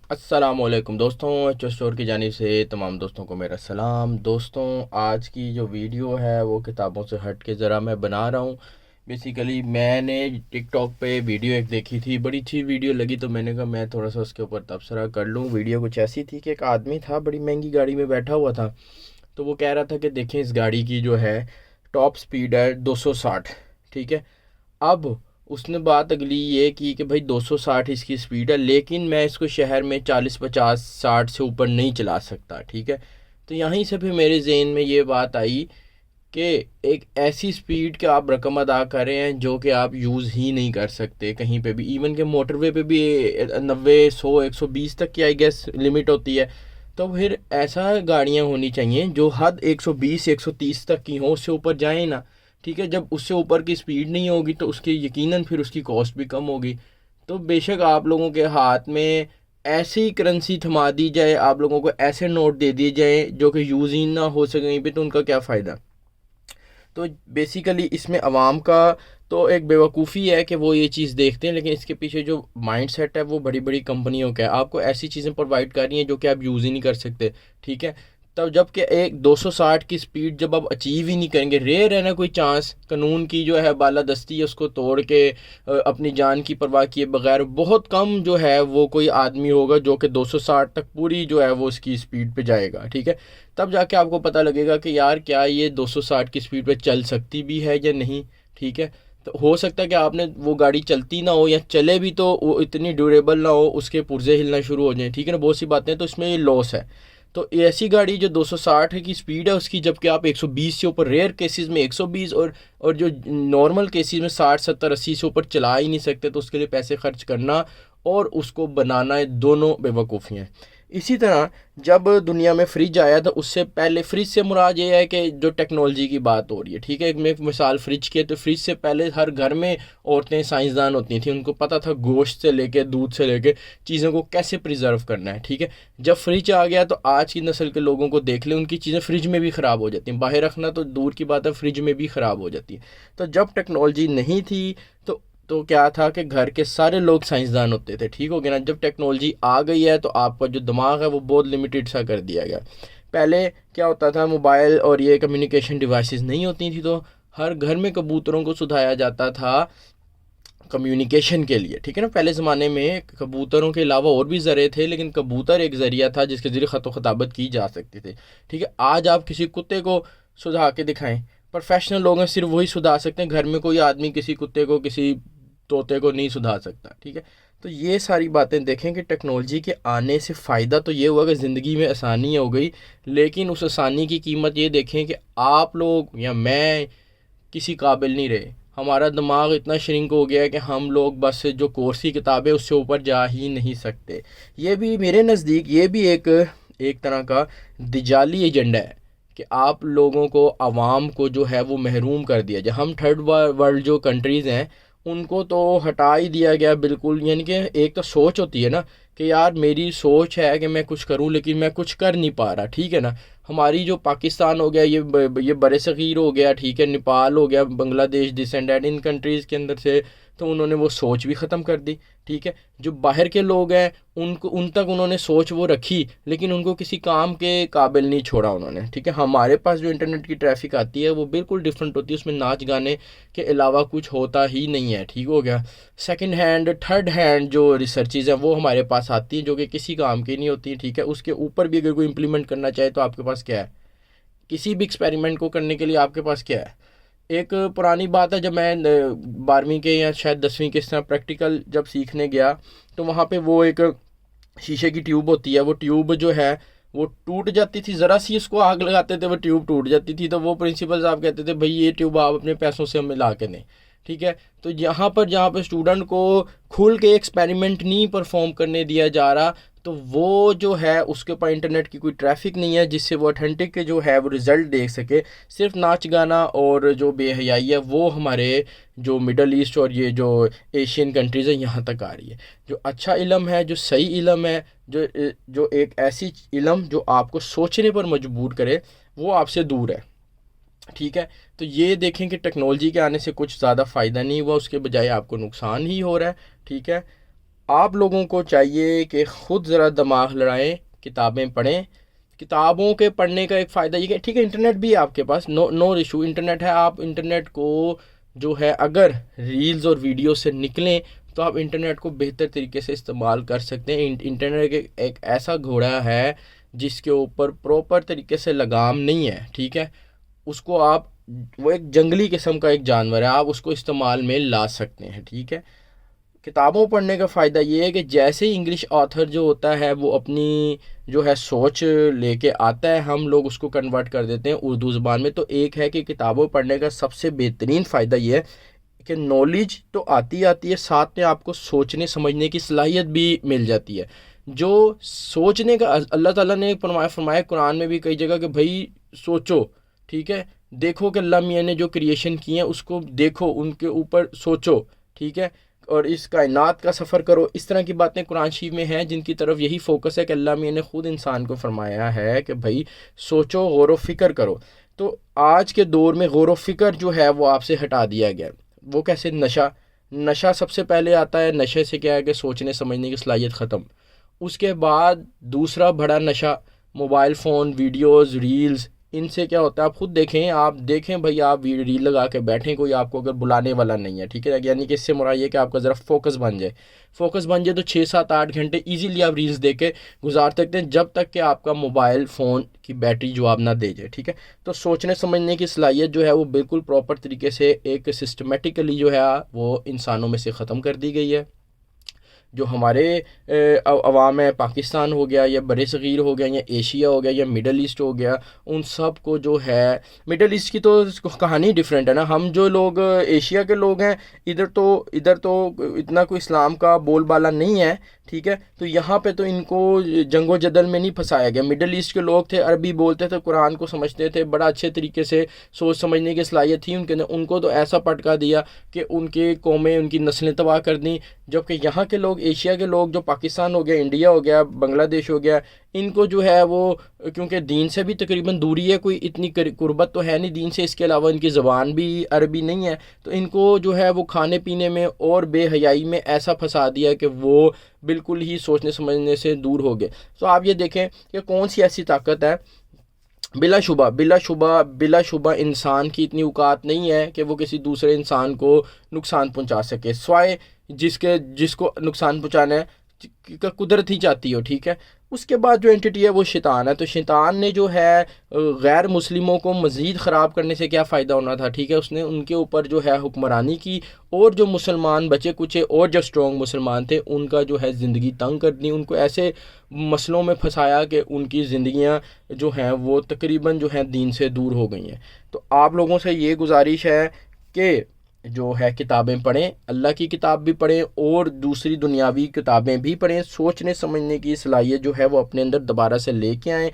السلام علیکم دوستوں، ایچ او اسٹور کی جانب سے تمام دوستوں کو میرا سلام۔ دوستوں، آج کی جو ویڈیو ہے وہ کتابوں سے ہٹ کے ذرا میں بنا رہا ہوں۔ بیسیکلی میں نے ٹک ٹاک پہ ویڈیو ایک دیکھی تھی، بڑی اچھی ویڈیو لگی تو میں نے کہا میں تھوڑا سا اس کے اوپر تبصرہ کر لوں۔ ویڈیو کچھ ایسی تھی کہ ایک آدمی تھا، بڑی مہنگی گاڑی میں بیٹھا ہوا تھا، تو وہ کہہ رہا تھا کہ دیکھیں اس گاڑی کی جو ہے ٹاپ سپیڈ ہے 260، ٹھیک ہے۔ اب اس نے بات اگلی یہ کی کہ بھائی 260 اس کی سپیڈ ہے، لیکن میں اس کو شہر میں 40 50 60 سے اوپر نہیں چلا سکتا، ٹھیک ہے۔ تو یہیں سے پھر میرے ذہن میں یہ بات آئی کہ ایک ایسی سپیڈ کے آپ رقم ادا کر رہے ہیں جو کہ آپ یوز ہی نہیں کر سکتے کہیں پہ بھی، ایون کہ موٹر وے پہ بھی 90 100 120 تک کی آئی گیس لمٹ ہوتی ہے۔ تو پھر ایسا گاڑیاں ہونی چاہیے جو حد 120 130 تک کی ہوں، اس سے اوپر جائیں نا، ٹھیک ہے۔ جب اس سے اوپر کی سپیڈ نہیں ہوگی تو اس کی یقیناً پھر اس کی کاسٹ بھی کم ہوگی۔ تو بے شک آپ لوگوں کے ہاتھ میں ایسی کرنسی تھما دی جائے، آپ لوگوں کو ایسے نوٹ دے دیے جائیں جو کہ یوز ہی نہ ہو سکیں کہیں پہ، تو ان کا کیا فائدہ؟ تو بیسیکلی اس میں عوام کا تو ایک بیوقوفی ہے کہ وہ یہ چیز دیکھتے ہیں، لیکن اس کے پیچھے جو مائنڈ سیٹ ہے وہ بڑی بڑی کمپنیوں کا ہے، آپ کو ایسی چیزیں پرووائڈ کر رہی ہیں جو کہ آپ یوز ہی نہیں کر سکتے، ٹھیک ہے۔ تب جب کہ ایک 260 کی سپیڈ جب آپ اچیو ہی نہیں کریں گے، ریئر ہے نا کوئی چانس، قانون کی جو ہے بالادستی ہے اس کو توڑ کے اپنی جان کی پرواہ کیے بغیر بہت کم جو ہے وہ کوئی آدمی ہوگا جو کہ 260 تک پوری جو ہے وہ اس کی سپیڈ پہ جائے گا، ٹھیک ہے۔ تب جا کے آپ کو پتہ لگے گا کہ یار کیا یہ 260 کی سپیڈ پہ چل سکتی بھی ہے یا نہیں، ٹھیک ہے۔ تو ہو سکتا ہے کہ آپ نے وہ گاڑی چلتی نہ ہو، یا چلے بھی تو وہ اتنی ڈیوریبل نہ ہو، اس کے پرزے ہلنا شروع ہو جائیں، ٹھیک ہے نا، بہت سی باتیں، تو اس میں یہ لاس ہے۔ تو ایسی گاڑی جو 260 کی سپیڈ ہے اس کی، جبکہ آپ 120 سے اوپر، ریئر کیسز میں 120 اور جو نارمل کیسز میں 60 70 80 سے اوپر چلا ہی نہیں سکتے، تو اس کے لیے پیسے خرچ کرنا اور اس کو بنانا دونوں بے وقوفیاں ہیں۔ اسی طرح جب دنیا میں فریج آیا تو اس سے پہلے، فریج سے مراد یہ ہے کہ جو ٹیکنالوجی کی بات ہو رہی ہے، ٹھیک ہے، میں ایک مثال فریج کی ہے، تو فریج سے پہلے ہر گھر میں عورتیں سائنسدان ہوتی تھیں، ان کو پتہ تھا گوشت سے لے کے دودھ سے لے کے چیزوں کو کیسے پریزرو کرنا ہے، ٹھیک ہے۔ جب فریج آ گیا تو آج کی نسل کے لوگوں کو دیکھ لیں، ان کی چیزیں فریج میں بھی خراب ہو جاتی ہیں، باہر رکھنا تو دور کی بات ہے، فریج میں بھی خراب ہو جاتی ہیں۔ تو جب ٹیکنالوجی نہیں تھی تو کیا تھا کہ گھر کے سارے لوگ سائنسدان ہوتے تھے، ٹھیک ہو گیا نا۔ جب ٹیکنالوجی آ گئی ہے تو آپ کا جو دماغ ہے وہ بہت لمیٹڈ سا کر دیا گیا۔ پہلے کیا ہوتا تھا، موبائل اور یہ کمیونیکیشن ڈیوائسز نہیں ہوتی تھی، تو ہر گھر میں کبوتروں کو سدھایا جاتا تھا کمیونیکیشن کے لیے، ٹھیک ہے نا۔ پہلے زمانے میں کبوتروں کے علاوہ اور بھی ذرائع تھے، لیکن کبوتر ایک ذریعہ تھا جس کے ذریعے خط و خطابت کی جا سکتی تھی، ٹھیک ہے۔ آج آپ کسی کتے کو سدھا کے دکھائیں، پروفیشنل لوگ ہیں صرف وہی سدھا سکتے ہیں، گھر میں کوئی آدمی کسی کتے کو کسی طوطے کو نہیں سدھا سکتا، ٹھیک ہے۔ تو یہ ساری باتیں دیکھیں کہ ٹیکنالوجی کے آنے سے فائدہ تو یہ ہوا کہ زندگی میں آسانی ہو گئی، لیکن اس آسانی کی قیمت یہ دیکھیں کہ آپ لوگ یا میں کسی قابل نہیں رہے، ہمارا دماغ اتنا شرنک ہو گیا ہے کہ ہم لوگ بس جو کورس کی کتابیں اس سے اوپر جا ہی نہیں سکتے۔ یہ بھی میرے نزدیک یہ بھی ایک طرح کا دجالی ایجنڈا ہے کہ آپ لوگوں کو، عوام کو جو ہے وہ محروم کر دیا جائے۔ ہم تھرڈ ورلڈ جو کنٹریز ہیں ان کو تو ہٹا ہی دیا گیا بالکل، یعنی کہ ایک تو سوچ ہوتی ہے نا کہ یار میری سوچ ہے کہ میں کچھ کروں لیکن میں کچھ کر نہیں پا رہا، ٹھیک ہے نا۔ ہماری جو پاکستان ہو گیا، یہ بر صغیر ہو گیا، ٹھیک ہے، نیپال ہو گیا، بنگلہ دیش ڈسینڈیڈ ان کنٹریز کے اندر سے، تو انہوں نے وہ سوچ بھی ختم کر دی، ٹھیک ہے۔ جو باہر کے لوگ ہیں ان تک انہوں نے سوچ وہ رکھی، لیکن ان کو کسی کام کے قابل نہیں چھوڑا انہوں نے، ٹھیک ہے۔ ہمارے پاس جو انٹرنیٹ کی ٹریفک آتی ہے وہ بالکل ڈفرینٹ ہوتی ہے، اس میں ناچ گانے کے علاوہ کچھ ہوتا ہی نہیں ہے، ٹھیک ہو گیا۔ سیکنڈ ہینڈ تھرڈ ہینڈ جو ریسرچز ہیں وہ ہمارے پاس آتی ہیں جو کہ کسی کام کی نہیں ہوتی، ٹھیک ہے۔ اس کے اوپر بھی اگر کوئی امپلیمنٹ کرنا چاہے تو آپ کے پاس کیا ہے؟ کسی بھی ایکسپیریمنٹ کو کرنے کے لیے آپ کے پاس کیا ہے؟ ایک پرانی بات ہے، جب میں 12ویں کے یا شاید 10ویں کے اس طرح پریکٹیکل جب سیکھنے گیا تو وہاں پہ وہ ایک شیشے کی ٹیوب ہوتی ہے، وہ ٹیوب جو ہے وہ ٹوٹ جاتی تھی، ذرا سی اس کو آگ لگاتے تھے وہ ٹیوب ٹوٹ جاتی تھی، تو وہ پرنسپل صاحب کہتے تھے بھائی یہ ٹیوب آپ اپنے پیسوں سے ہمیں لا کے دیں، ٹھیک ہے۔ تو جہاں پر اسٹوڈنٹ کو کھل کے ایکسپیریمنٹ نہیں پرفارم کرنے دیا جا رہا، تو وہ جو ہے اس کے اوپر انٹرنیٹ کی کوئی ٹریفک نہیں ہے جس سے وہ اتھینٹک جو ہے وہ رزلٹ دیکھ سکے۔ صرف ناچ گانا اور جو بے حیائی ہے وہ ہمارے جو مڈل ایسٹ اور یہ جو ایشین کنٹریز ہیں یہاں تک آ رہی ہے۔ جو اچھا علم ہے، جو صحیح علم ہے، جو ایک ایسی علم جو آپ کو سوچنے پر مجبور کرے، وہ آپ سے دور ہے، ٹھیک ہے۔ تو یہ دیکھیں کہ ٹیکنالوجی کے آنے سے کچھ زیادہ فائدہ نہیں ہوا، اس کے بجائے آپ کو نقصان ہی ہو رہا ہے، ٹھیک ہے۔ آپ لوگوں کو چاہیے کہ خود ذرا دماغ لڑائیں، کتابیں پڑھیں۔ کتابوں کے پڑھنے کا ایک فائدہ یہ کہ ٹھیک ہے انٹرنیٹ بھی ہے آپ کے پاس، نو ایشو، انٹرنیٹ ہے، آپ انٹرنیٹ کو جو ہے اگر ریلز اور ویڈیو سے نکلیں تو آپ انٹرنیٹ کو بہتر طریقے سے استعمال کر سکتے ہیں۔ انٹرنیٹ ایک ایسا گھوڑا ہے جس کے اوپر پراپر طریقے سے لگام نہیں ہے، ٹھیک ہے، اس کو آپ، وہ ایک جنگلی قسم کا ایک جانور ہے، آپ اس کو استعمال میں لا سکتے ہیں، ٹھیک ہے۔ کتابوں پڑھنے کا فائدہ یہ ہے کہ جیسے ہی انگلش آتھر جو ہوتا ہے وہ اپنی جو ہے سوچ لے کے آتا ہے، ہم لوگ اس کو کنورٹ کر دیتے ہیں اردو زبان میں۔ تو ایک ہے کہ کتابوں پڑھنے کا سب سے بہترین فائدہ یہ ہے کہ نالج تو آتی ہے، ساتھ میں آپ کو سوچنے سمجھنے کی صلاحیت بھی مل جاتی ہے۔ جو سوچنے کا اللہ تعالیٰ نے فرمایا قرآن میں بھی کئی جگہ کہ بھائی سوچو، ٹھیک ہے، دیکھو کہ اللہ میاں نے جو کریشن کی ہیں اس کو دیکھو، ان کے اوپر سوچو، ٹھیک ہے، اور اس کائنات کا سفر کرو۔ اس طرح کی باتیں قرآن شریف میں ہیں جن کی طرف یہی فوکس ہے کہ اللہ میاں نے خود انسان کو فرمایا ہے کہ بھائی سوچو، غور و فکر کرو۔ تو آج کے دور میں غور و فکر جو ہے وہ آپ سے ہٹا دیا گیا۔ وہ کیسے؟ نشہ سب سے پہلے آتا ہے۔ نشے سے کیا ہے کہ سوچنے سمجھنے کی صلاحیت ختم۔ اس کے بعد دوسرا بڑا نشہ موبائل فون، ویڈیوز، ریلز، ان سے کیا ہوتا ہے آپ خود دیکھیں بھائی، آپ ریل لگا کے بیٹھیں، کوئی آپ کو اگر بلانے والا نہیں ہے، ٹھیک ہے، یعنی کہ اس سے مراد یہ کہ آپ کا ذرا فوکس بن جائے تو 6 7 8 گھنٹے ایزیلی آپ ریلز دیکھ کے گزار سکتے ہیں، جب تک کہ آپ کا موبائل فون کی بیٹری جواب نہ دے جائے، ٹھیک ہے۔ تو سوچنے سمجھنے کی صلاحیت جو ہے وہ بالکل پراپر طریقے سے ایک سسٹمیٹیکلی جو ہے وہ انسانوں میں سے ختم کر دی گئی ہے۔ جو ہمارے عوام ہے، پاکستان ہو گیا یا بر صغیر ہو گیا یا ایشیا ہو گیا یا مڈل ایسٹ ہو گیا، ان سب کو جو ہے، مڈل ایسٹ کی تو کہانی ڈیفرنٹ ہے نا، ہم جو لوگ ایشیا کے لوگ ہیں ادھر تو اتنا کوئی اسلام کا بول بالا نہیں ہے، ٹھیک ہے، تو یہاں پہ تو ان کو جنگ و جدل میں نہیں پھنسایا گیا۔ مڈل ایسٹ کے لوگ تھے، عربی بولتے تھے، قرآن کو سمجھتے تھے، بڑا اچھے طریقے سے سوچ سمجھنے کی صلاحیت تھی ان کے اندر، ان کو تو ایسا پٹکا دیا کہ ان کے قومیں، ان کی نسلیں تباہ کر دیں۔ جبکہ یہاں کے لوگ، ایشیا کے لوگ، جو پاکستان ہو گیا، انڈیا ہو گیا، بنگلہ دیش ہو گیا، ان کو جو ہے وہ کیونکہ دین سے بھی تقریباً دوری ہے، کوئی اتنی قربت تو ہے نہیں دین سے، اس کے علاوہ ان کی زبان بھی عربی نہیں ہے، تو ان کو جو ہے وہ کھانے پینے میں اور بے حیائی میں ایسا پھنسا دیا کہ وہ بالکل ہی سوچنے سمجھنے سے دور ہو گئے۔ تو آپ یہ دیکھیں کہ کون سی ایسی طاقت ہے، بلا شبہ انسان کی اتنی اوقات نہیں ہے کہ وہ کسی دوسرے انسان کو نقصان پہنچا سکے، سوائے جس کو نقصان پہنچانا ہے قدرت ہی چاہتی ہو، ٹھیک ہے۔ اس کے بعد جو اینٹی ہے وہ شیطان ہے، تو شیطان نے جو ہے غیر مسلموں کو مزید خراب کرنے سے کیا فائدہ ہونا تھا، ٹھیک ہے، اس نے ان کے اوپر جو ہے حکمرانی کی، اور جو مسلمان بچے کچے اور جو اسٹرانگ مسلمان تھے ان کا جو ہے زندگی تنگ کر دی، ان کو ایسے مسئلوں میں پھنسایا کہ ان کی زندگیاں جو ہیں وہ تقریباً جو ہیں دین سے دور ہو گئی ہیں۔ تو آپ لوگوں سے یہ گزارش ہے کہ جو ہے کتابیں پڑھیں، اللہ کی کتاب بھی پڑھیں اور دوسری دنیاوی کتابیں بھی پڑھیں، سوچنے سمجھنے کی صلاحیت جو ہے وہ اپنے اندر دوبارہ سے لے کے آئیں۔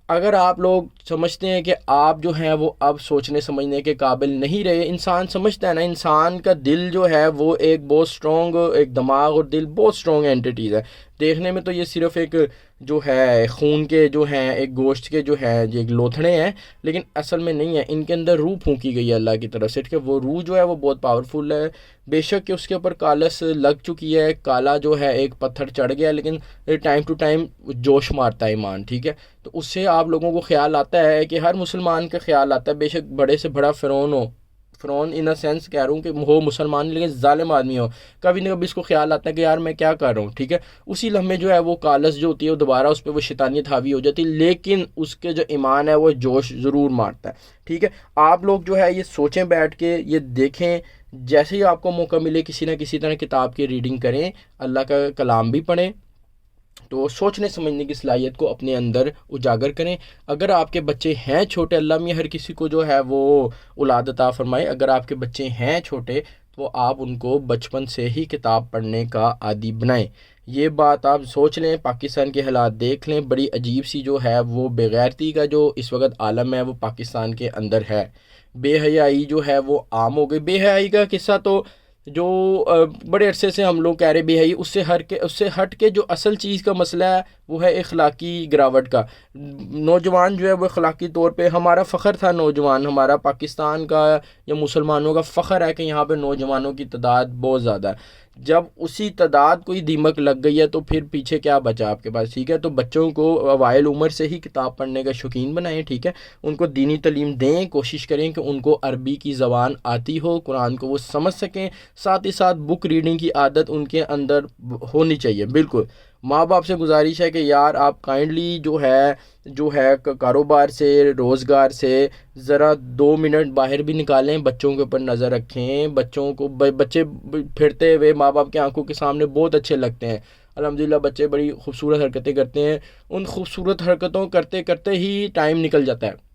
اگر آپ لوگ سمجھتے ہیں کہ آپ جو ہیں وہ اب سوچنے سمجھنے کے قابل نہیں رہے، انسان سمجھتا ہے نا، انسان کا دل جو ہے وہ ایک بہت سٹرونگ، ایک دماغ اور دل بہت سٹرونگ اینٹیٹیز ہے۔ دیکھنے میں تو یہ صرف ایک جو ہے خون کے جو ہیں، ایک گوشت کے جو ہے ایک لوتھڑے ہیں، لیکن اصل میں نہیں ہے، ان کے اندر روح پھونکی گئی ہے اللہ کی طرف سے، کہ وہ روح جو ہے وہ بہت پاورفل ہے۔ بے شک کہ اس کے اوپر کالس لگ چکی ہے، کالا جو ہے ایک پتھر چڑھ گیا، لیکن ٹائم ٹو ٹائم جوش مارتا ہے ایمان، ٹھیک ہے۔ تو اس سے آپ لوگوں کو خیال آتا ہے کہ ہر مسلمان کا خیال آتا ہے، بے شک بڑے سے بڑا فرعون ان سینس کہہ رہا ہوں کہ ہو مسلمان لیکن ظالم آدمی ہو، کبھی نہ کبھی اس کو خیال آتا ہے کہ یار میں کیا کر رہا ہوں، ٹھیک ہے، اسی لمحے جو ہے وہ کالس جو ہوتی ہے وہ دوبارہ اس پہ وہ شیطانیت حاوی ہو جاتی ہے، لیکن اس کے جو ایمان ہے وہ جوش ضرور مارتا ہے، ٹھیک ہے۔ آپ لوگ جو ہے یہ سوچیں بیٹھ کے، یہ دیکھیں، جیسے ہی آپ کو موقع ملے کسی نہ کسی طرح کتاب کی ریڈنگ کریں، اللہ کا کلام بھی پڑھیں، تو سوچنے سمجھنے کی صلاحیت کو اپنے اندر اجاگر کریں۔ اگر آپ کے بچے ہیں چھوٹے، اللہ میں ہر کسی کو جو ہے وہ اولاد عطا فرمائے، اگر آپ کے بچے ہیں چھوٹے تو آپ ان کو بچپن سے ہی کتاب پڑھنے کا عادی بنائیں۔ یہ بات آپ سوچ لیں، پاکستان کے حالات دیکھ لیں، بڑی عجیب سی جو ہے وہ بے غیرتی کا جو اس وقت عالم ہے وہ پاکستان کے اندر ہے، بے حیائی جو ہے وہ عام ہو گئی۔ بے حیائی کا قصہ تو جو بڑے عرصے سے ہم لوگ کہہ رہے بے حیائی، اس سے ہٹ کے جو اصل چیز کا مسئلہ ہے وہ ہے اخلاقی گراوٹ کا۔ نوجوان جو ہے وہ اخلاقی طور پہ، ہمارا فخر تھا نوجوان، ہمارا پاکستان کا یا مسلمانوں کا فخر ہے کہ یہاں پہ نوجوانوں کی تعداد بہت زیادہ ہے۔ جب اسی تعداد کوئی دیمک لگ گئی ہے تو پھر پیچھے کیا بچا آپ کے پاس، ٹھیک ہے؟ تو بچوں کو اوائل عمر سے ہی کتاب پڑھنے کا شوقین بنائیں، ٹھیک ہے؟ ان کو دینی تعلیم دیں، کوشش کریں کہ ان کو عربی کی زبان آتی ہو، قرآن کو وہ سمجھ سکیں، ساتھ ہی ساتھ بک ریڈنگ کی عادت ان کے اندر ہونی چاہیے۔ بالکل ماں باپ سے گزارش ہے کہ یار آپ کائنڈلی جو ہے کاروبار سے، روزگار سے ذرا 2 منٹ باہر بھی نکالیں، بچوں کے اوپر نظر رکھیں۔ بچوں کو بچے پھرتے ہوئے ماں باپ کی آنکھوں کے سامنے بہت اچھے لگتے ہیں، الحمدللہ بچے بڑی خوبصورت حرکتیں کرتے ہیں، ان خوبصورت حرکتوں کرتے کرتے ہی ٹائم نکل جاتا ہے،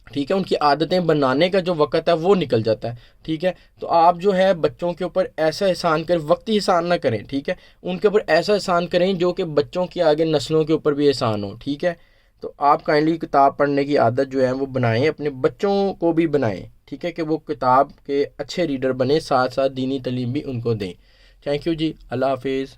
ٹھیک ہے؟ ان کی عادتیں بنانے کا جو وقت ہے وہ نکل جاتا ہے، ٹھیک ہے؟ تو آپ جو ہے بچوں کے اوپر ایسا احسان کریں، وقتی احسان نہ کریں، ٹھیک ہے؟ ان کے اوپر ایسا احسان کریں جو کہ بچوں کی آگے نسلوں کے اوپر بھی احسان ہو، ٹھیک ہے؟ تو آپ کائنڈلی کتاب پڑھنے کی عادت جو ہے وہ بنائیں، اپنے بچوں کو بھی بنائیں، ٹھیک ہے؟ کہ وہ کتاب کے اچھے ریڈر بنیں، ساتھ ساتھ دینی تعلیم بھی ان کو دیں۔ تھینک یو جی، اللہ حافظ۔